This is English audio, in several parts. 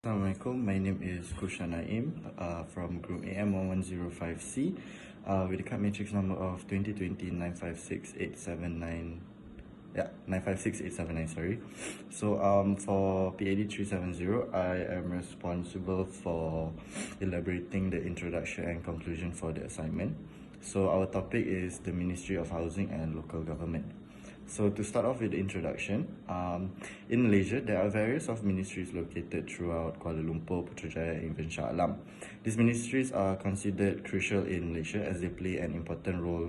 Assalamualaikum, my name is Kushan Naim from Group AM1105C with the card matrix number of 2020-956879. Yeah, 956879, sorry. So for PAD370, I am responsible for elaborating the introduction and conclusion for the assignment. So our topic is the Ministry of Housing and Local Government. So to start off with the introduction, in Malaysia, there are various of ministries located throughout Kuala Lumpur, Putrajaya, and even Shah Alam. These ministries are considered crucial in Malaysia as they play an important role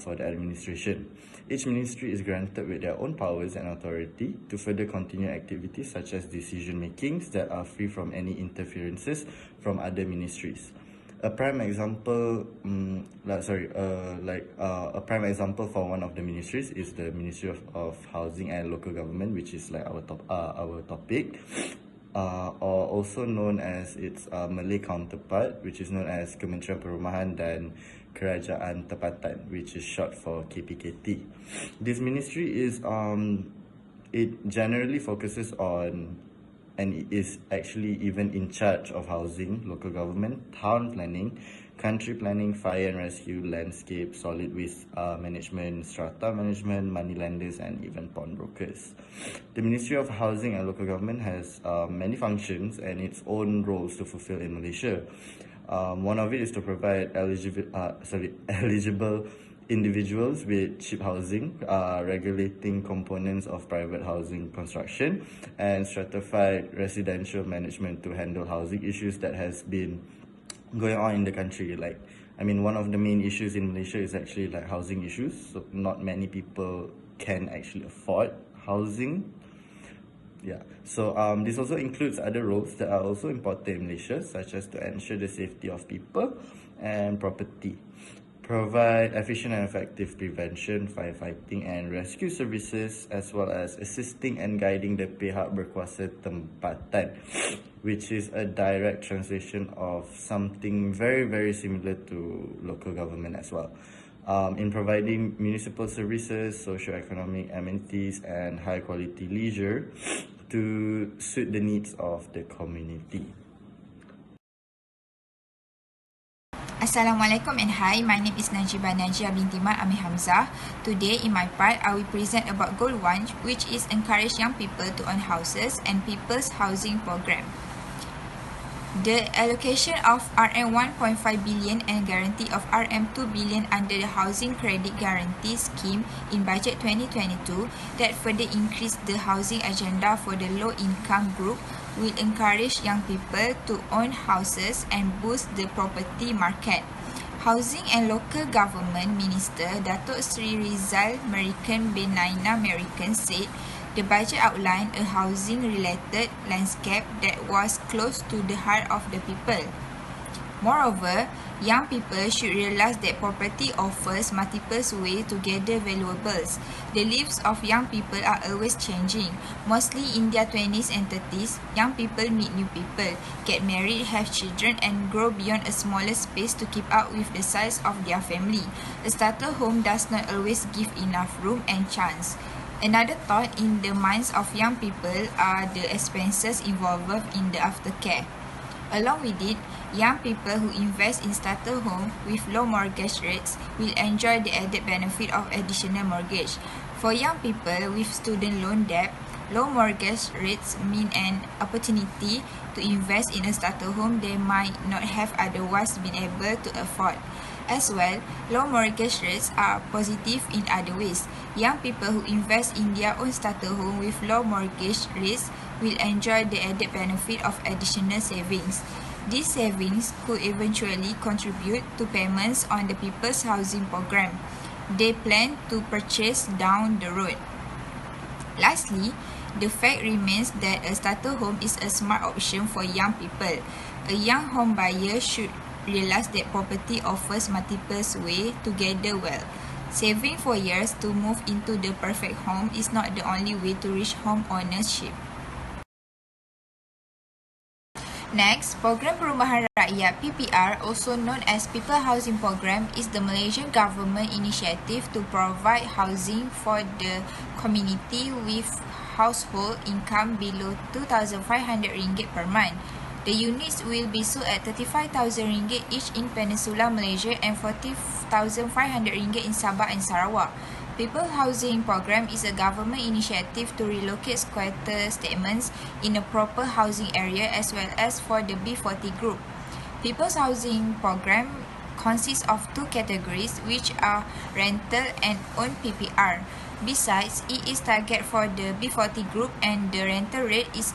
for the administration. Each ministry is granted with their own powers and authority to further continue activities such as decision makings that are free from any interferences from other ministries. A prime example, a prime example for one of the ministries is the Ministry of Housing and Local Government, which is like our topic, or also known as its Malay counterpart, which is known as Kementerian Perumahan dan Kerajaan Tempatan, which is short for KPKT. This ministry it generally focuses on, and it is actually even in charge of housing, local government, town planning, country planning, fire and rescue, landscape, solid waste management, strata management, moneylenders, and even pawnbrokers. The Ministry of Housing and Local Government has many functions and its own roles to fulfill in Malaysia. One of it is to provide eligible individuals with cheap housing, regulating components of private housing construction, and stratified residential management to handle housing issues that has been going on in the country. One of the main issues in Malaysia is actually like housing issues. So not many people can actually afford housing. So this also includes other roles that are also important in Malaysia, such as to ensure the safety of people and property, provide efficient and effective prevention, firefighting and rescue services, as well as assisting and guiding the pihak berkuasa tempatan, which is a direct translation of something very, very similar to local government as well, in providing municipal services, socio-economic amenities, and high-quality leisure to suit the needs of the community. Assalamualaikum and hi, my name is Najibah Najia binti Mat Ami Hamzah. Today in my part, I will present about Goal 1, which is encourage young people to own houses and People's Housing Program. The allocation of RM1.5 billion and guarantee of RM2 billion under the Housing Credit Guarantee Scheme in Budget 2022 that further increase the housing agenda for the low-income group will encourage young people to own houses and boost the property market. Housing and Local Government Minister Datuk Sri Rizal Merican bin Naina Merican said the budget outlined a housing-related landscape that was close to the heart of the people. Moreover, young people should realize that property offers multiple ways to gather valuables. The lives of young people are always changing. Mostly in their 20s and 30s, young people meet new people, get married, have children, and grow beyond a smaller space to keep up with the size of their family. A starter home does not always give enough room and chance. Another thought in the minds of young people are the expenses involved in the aftercare. Along with it, young people who invest in starter home with low mortgage rates will enjoy the added benefit of additional mortgage. For young people with student loan debt, low mortgage rates mean an opportunity to invest in a starter home they might not have otherwise been able to afford. As well, low mortgage rates are positive in other ways. Young people who invest in their own starter home with low mortgage rates will enjoy the added benefit of additional savings. These savings could eventually contribute to payments on the People's Housing Program they plan to purchase down the road. Lastly, the fact remains that a starter home is a smart option for young people. A young home buyer should realize that property offers multiple ways to gather wealth. Saving for years to move into the perfect home is not the only way to reach home ownership. Next, Program Perumahan Rakyat (PPR), also known as People Housing Program, is the Malaysian government initiative to provide housing for the community with household income below RM2,500 per month. The units will be sold at RM35,000 each in Peninsula Malaysia and RM40,500 in Sabah and Sarawak. People Housing Program is a government initiative to relocate squatter settlements in a proper housing area as well as for the B40 group. People's Housing Program consists of two categories, which are rental and own PPR. Besides, it is target for the B40 group and the rental rate is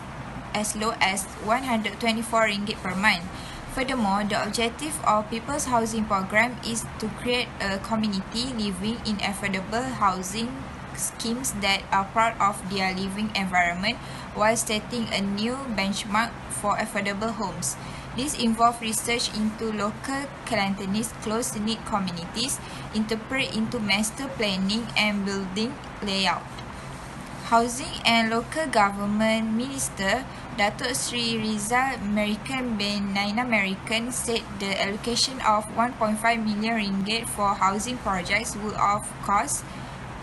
as low as RM124 per month. Furthermore, the objective of People's Housing Program is to create a community living in affordable housing schemes that are proud of their living environment while setting a new benchmark for affordable homes. This involves research into local Kelantanese close-knit communities, interpret into master planning and building layout. Housing and Local Government Minister Datuk Sri Rizal American bin Naina American said the allocation of RM1.5 million for housing projects will of course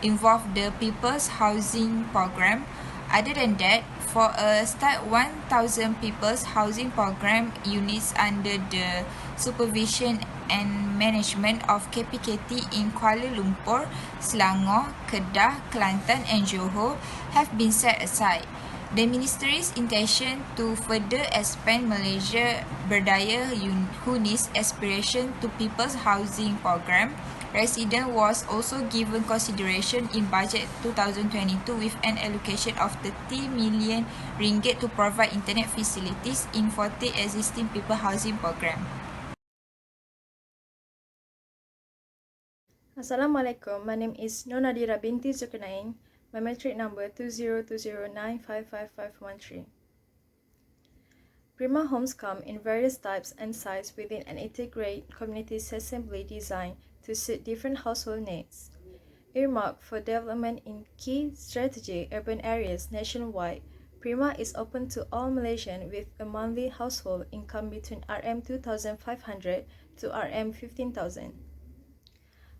involve the People's Housing Program. Other than that, for a start, 1,000 People's Housing Program units under the supervision and management of KPKT in Kuala Lumpur, Selangor, Kedah, Kelantan and Johor have been set aside. The Ministry's intention to further expand Malaysia Berdaya Huni's aspiration to People's Housing Program resident was also given consideration in Budget 2022 with an allocation of RM30 million to provide internet facilities in 40 existing People Housing Program. Assalamualaikum, my name is Nonadira binti Zulkarnain, my metric number 2020955513. Prima homes come in various types and sizes within an integrated community assembly design to suit different household needs. Earmarked for development in key strategic urban areas nationwide, Prima is open to all Malaysians with a monthly household income between RM2,500 to RM15,000.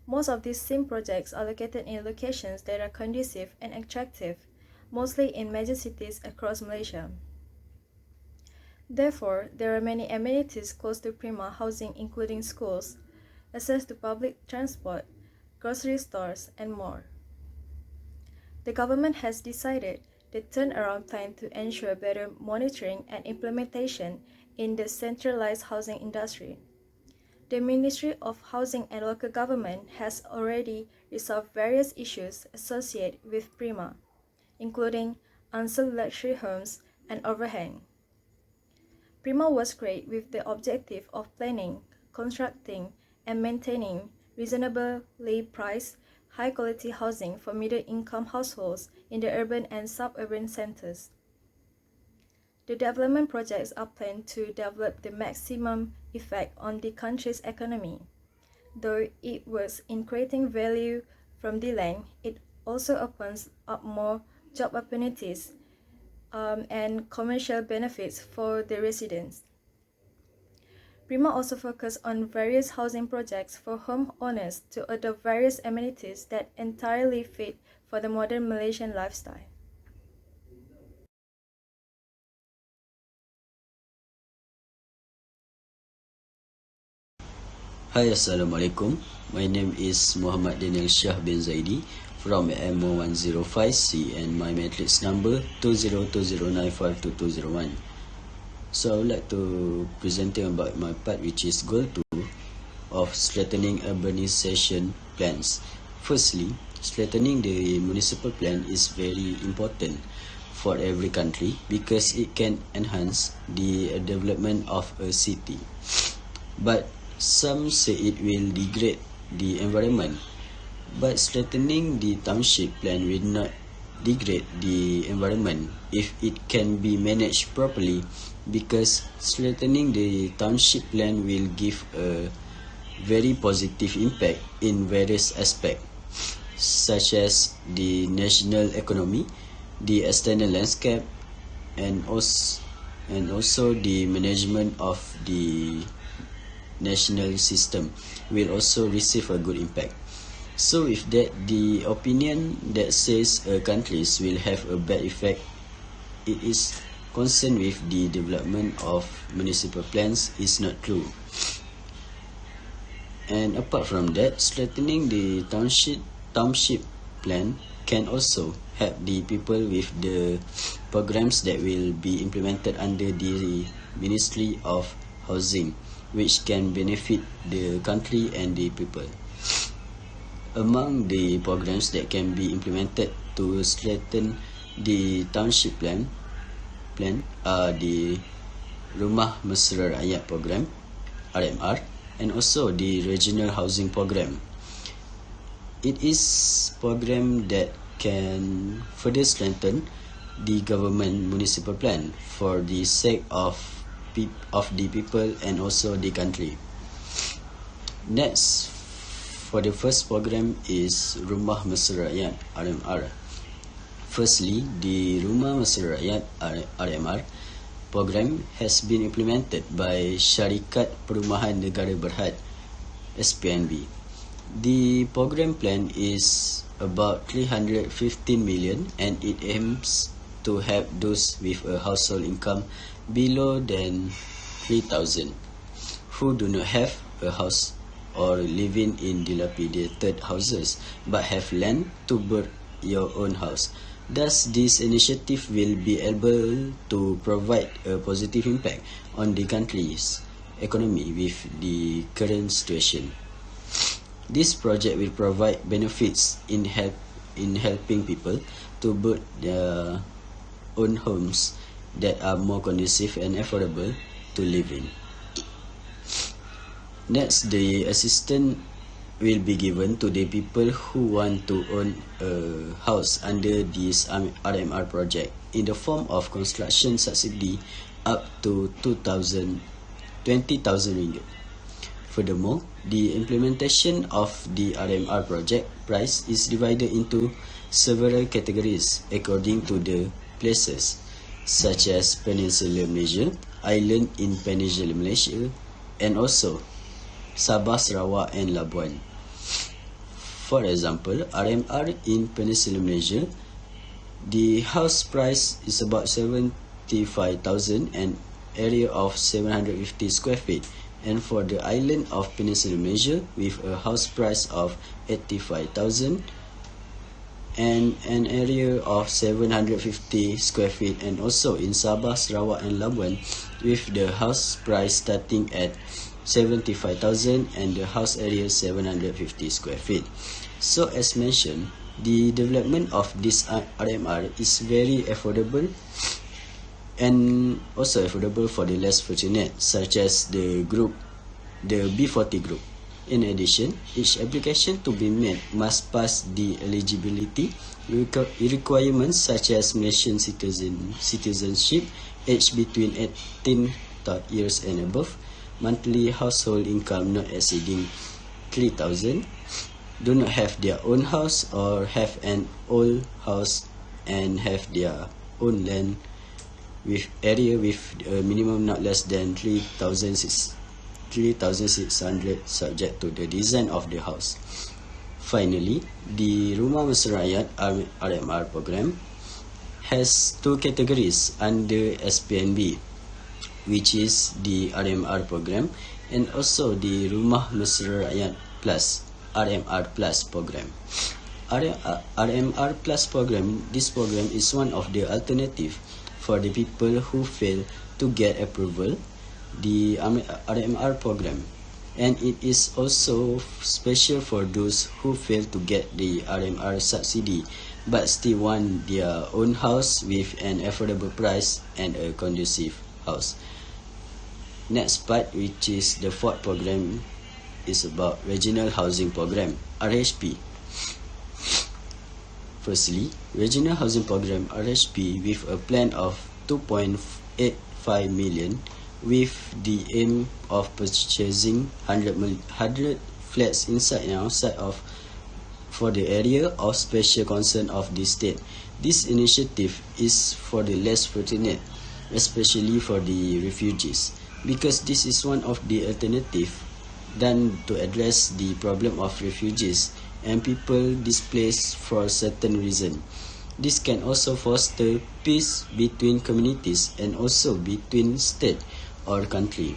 Most of these SIM projects are located in locations that are conducive and attractive, mostly in major cities across Malaysia. Therefore, there are many amenities close to Prima housing including schools, access to public transport, grocery stores, and more. The government has decided the turnaround plan to ensure better monitoring and implementation in the centralized housing industry. The Ministry of Housing and Local Government has already resolved various issues associated with Prima, including unsold luxury homes and overhang. Prima was created with the objective of planning, constructing, and maintaining reasonably priced, high-quality housing for middle-income households in the urban and suburban centers. The development projects are planned to develop the maximum effect on the country's economy. Though it works in creating value from the land, it also opens up more job opportunities and commercial benefits for the residents. Prima also focuses on various housing projects for homeowners to adopt various amenities that entirely fit for the modern Malaysian lifestyle. Hi, Assalamualaikum. My name is Muhammad Daniel Shah bin Zaidi from MO105C and my matrix number 2020952201. So I would like to presenting about my part, which is goal 2 of strengthening urbanization plans. Firstly, strengthening the municipal plan is very important for every country because it can enhance the development of a city. But some say it will degrade the environment. But strengthening the township plan will not degrade the environment if it can be managed properly, because strengthening the township plan will give a very positive impact in various aspects, such as the national economy, the external landscape, and also the management of the national system will also receive a good impact. So with that, the opinion that says countries will have a bad effect, it is concerned with the development of municipal plans is not true. And apart from that, strengthening the township plan can also help the people with the programs that will be implemented under the Ministry of Housing, which can benefit the country and the people. Among the programs that can be implemented to strengthen the township plan are the Rumah Mesra Rakyat program, RMR, and also the Regional Housing Program. It is program that can further strengthen the government municipal plan for the sake of the people and also the country. Next, for the first program is Rumah Mesra Rakyat RMR. Firstly, the Rumah Mesra Rakyat RMR program has been implemented by Syarikat Perumahan Negara Berhad SPNB. The program plan is about 315 million and it aims to help those with a household income below than 3,000 who do not have a house or living in dilapidated houses but have land to build your own house. Thus, this initiative will be able to provide a positive impact on the country's economy with the current situation. This project will provide benefits in helping people to build their own homes that are more conducive and affordable to live in. Next, the assistance will be given to the people who want to own a house under this RMR project in the form of construction subsidy up to 20,000 ringgit. Furthermore, the implementation of the RMR project price is divided into several categories according to the places, such as Peninsula Malaysia, island in Peninsula Malaysia, and also Sabah, Sarawak and Labuan. For example, RMR in Peninsula Malaysia, the house price is about 75,000 and area of 750 square feet. And for the island of Peninsula Malaysia with a house price of 85,000 and an area of 750 square feet, and also in Sabah, Sarawak and Labuan with the house price starting at 75,000 and the house area 750 square feet. So as mentioned, the development of this RMR is very affordable and also affordable for the less fortunate, such as the B40 group. In addition, each application to be made must pass the eligibility requirements such as Malaysian citizenship, age between 18 years and above, monthly household income not exceeding 3,000, do not have their own house or have an old house and have their own land with area with a minimum not less than 3,600 subject to the design of the house. Finally, the Rumah Mesra Rakyat RMR program has two categories under SPNB, which is the RMR program and also the Rumah Mesra Rakyat Plus, RMR Plus program. RMR Plus program, this program is one of the alternative for the people who fail to get approval, the RMR program, and it is also special for those who fail to get the RMR subsidy but still want their own house with an affordable price and a conducive house. Next part, which is the fourth program, is about Regional Housing Program, RHP. Firstly, Regional Housing Program, RHP, with a plan of 2.85 million with the aim of purchasing 100 flats inside and outside of for the area of special concern of the state. This initiative is for the less fortunate, especially for the refugees, because this is one of the alternative done to address the problem of refugees and people displaced for certain reason. This can also foster peace between communities and also between state or country.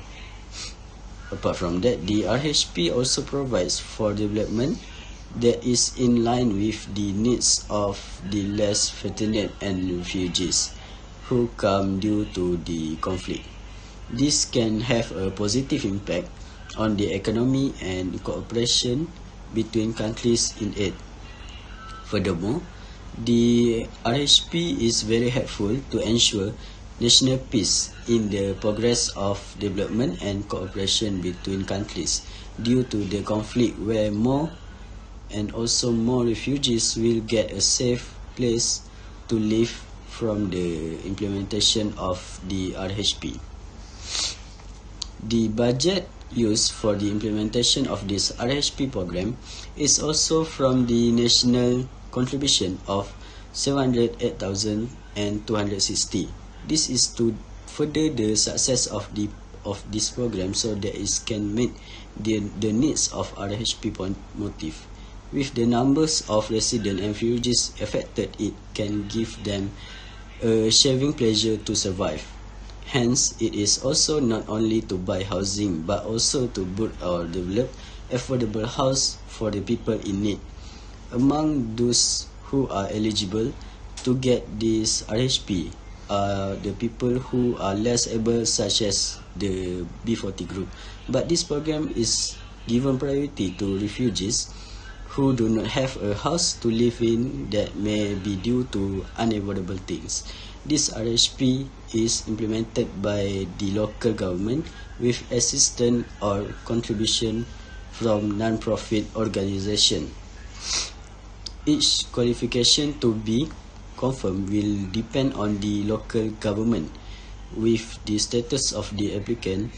Apart from that, the RHP also provides for development that is in line with the needs of the less fortunate and refugees who come due to the conflict. This can have a positive impact on the economy and cooperation between countries in aid. Furthermore, the RHP is very helpful to ensure national peace in the progress of development and cooperation between countries due to the conflict where more refugees will get a safe place to live from the implementation of the RHP. The budget used for the implementation of this RHP program is also from the national contribution of 708,260. This is to further the success of this program so that it can meet the needs of RHP motive. With the numbers of residents and refugees affected, it can give them a saving pleasure to survive. Hence, it is also not only to buy housing but also to build or develop affordable house for the people in need. Among those who are eligible to get this RHP are the people who are less able, such as the B40 group. But this program is given priority to refugees who do not have a house to live in that may be due to unavoidable things. This RHP is implemented by the local government with assistance or contribution from non-profit organization. Each qualification to be confirmed will depend on the local government. With the status of the applicant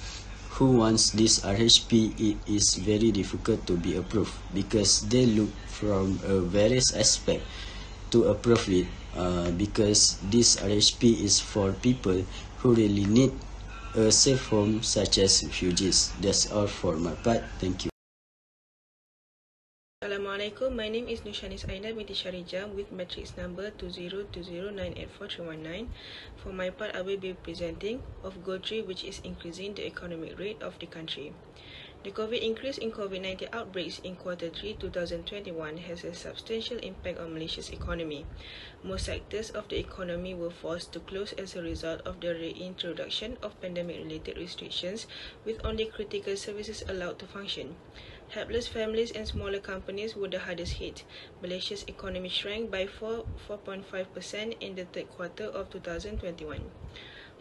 who wants this RHP, it is very difficult to be approved because they look from various aspects to approve it, because this RHP is for people who really need a safe home, such as refugees. That's all for my part. Thank you. Assalamualaikum, my name is Nushanis Aina binti Sharijam with matrix number 2020984319. For my part, I will be presenting of goal 3, which is increasing the economic rate of the country. The increase in COVID-19 outbreaks in quarter 3 2021 has a substantial impact on Malaysia's economy. Most sectors of the economy were forced to close as a result of the reintroduction of pandemic-related restrictions, with only critical services allowed to function. Helpless families and smaller companies were the hardest hit. Malaysia's economy shrank by 4.5% in the third quarter of 2021.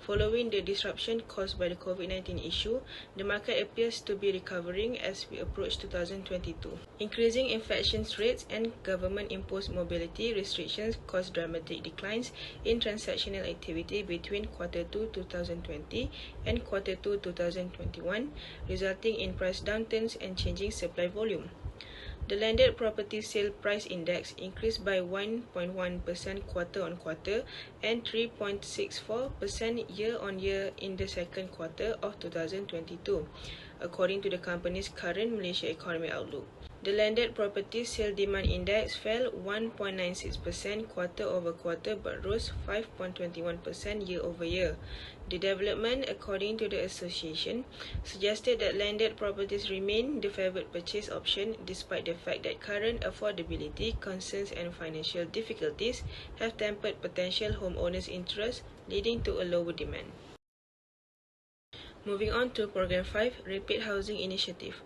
Following the disruption caused by the COVID-19 issue, the market appears to be recovering as we approach 2022. Increasing infection rates and government-imposed mobility restrictions caused dramatic declines in transactional activity between Quarter 2 2020 and Quarter 2 2021, resulting in price downturns and changing supply volume. The landed property sale price index increased by 1.1% quarter-on-quarter and 3.64% year-on-year in the second quarter of 2022, according to the company's current Malaysia Economy Outlook. The landed property sale demand index fell 1.96% quarter-over-quarter but rose 5.21% year-over-year. The development, according to the association, suggested that landed properties remain the favoured purchase option despite the fact that current affordability concerns and financial difficulties have tempered potential homeowners' interest, leading to a lower demand. Moving on to Program 5, Rapid Housing Initiative.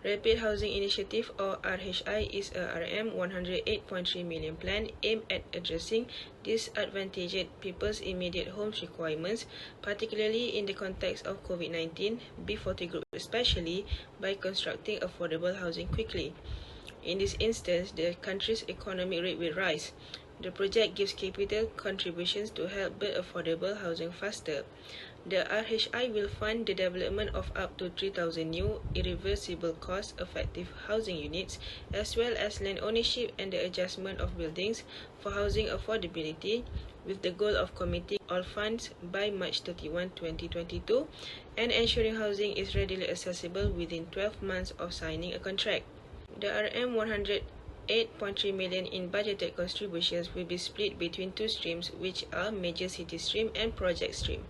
Rapid Housing Initiative, or RHI, is a RM108.3 million plan aimed at addressing disadvantaged people's immediate home requirements, particularly in the context of COVID-19, B40 group especially, by constructing affordable housing quickly. In this instance, the country's economic rate will rise. The project gives capital contributions to help build affordable housing faster. The RHI will fund the development of up to 3,000 new, irreversible cost-effective housing units, as well as land ownership and the adjustment of buildings for housing affordability, with the goal of committing all funds by March 31, 2022, and ensuring housing is readily accessible within 12 months of signing a contract. The RM100 8.3 million in budgeted contributions will be split between two streams, which are Major City Stream and Project Stream.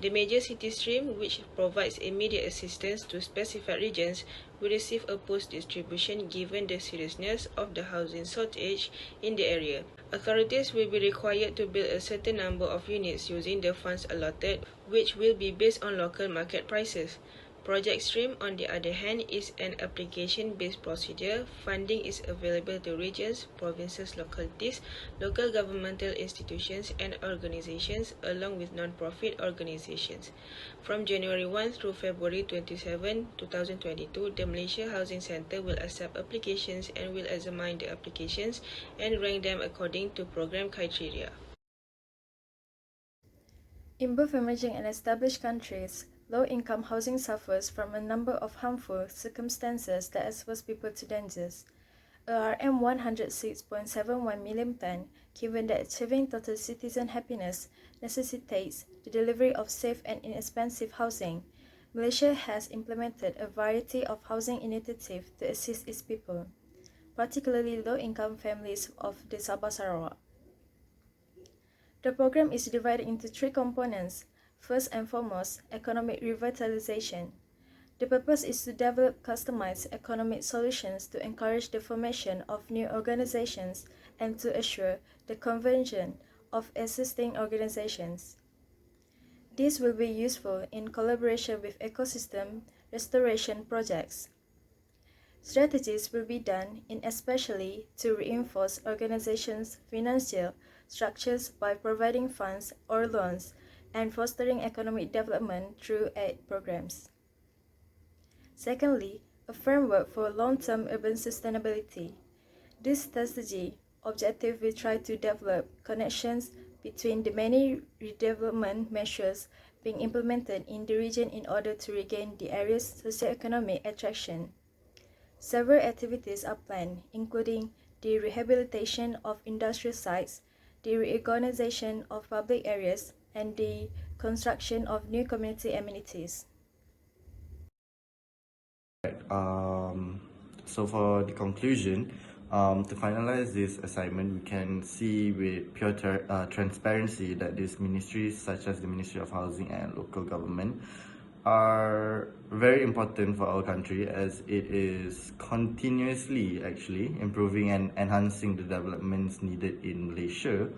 The Major City Stream, which provides immediate assistance to specified regions, will receive a post-distribution given the seriousness of the housing shortage in the area. Authorities will be required to build a certain number of units using the funds allotted, which will be based on local market prices. Project Stream, on the other hand, is an application-based procedure. Funding is available to regions, provinces, localities, local governmental institutions and organizations, along with non-profit organizations. From January 1 through February 27, 2022, the Malaysia Housing Centre will accept applications and will examine the applications and rank them according to program criteria. In both emerging and established countries, low-income housing suffers from a number of harmful circumstances that expose people to dangers. ARM 106.71 million plan, given that achieving total citizen happiness necessitates the delivery of safe and inexpensive housing, Malaysia has implemented a variety of housing initiatives to assist its people, particularly low-income families of the Sabah Sarawak. The program is divided into three components. First and foremost, economic revitalization. The purpose is to develop customized economic solutions to encourage the formation of new organizations and to assure the conversion of existing organizations. This will be useful in collaboration with ecosystem restoration projects. Strategies will be done in especially to reinforce organizations' financial structures by providing funds or loans and fostering economic development through aid programs. Secondly, a framework for long-term urban sustainability. This strategy objective will try to develop connections between the many redevelopment measures being implemented in the region in order to regain the area's socioeconomic attraction. Several activities are planned, including the rehabilitation of industrial sites, the reorganization of public areas, and the construction of new community amenities. So for the conclusion, to finalize this assignment, we can see with pure transparency that these ministries, such as the Ministry of Housing and Local Government, are very important for our country, as it is continuously actually improving and enhancing the developments needed in Malaysia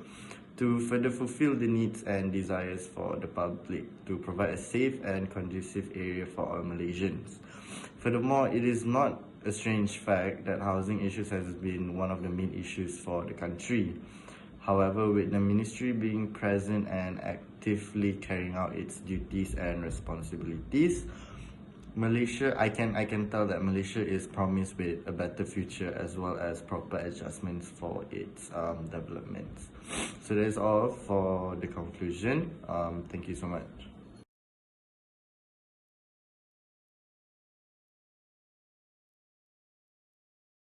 to further fulfill the needs and desires for the public to provide a safe and conducive area for all Malaysians. Furthermore, it is not a strange fact that housing issues has been one of the main issues for the country. However, with the ministry being present and actively carrying out its duties and responsibilities, I can tell that Malaysia is promised with a better future as well as proper adjustments for its developments. So that's all for the conclusion. Thank you so much.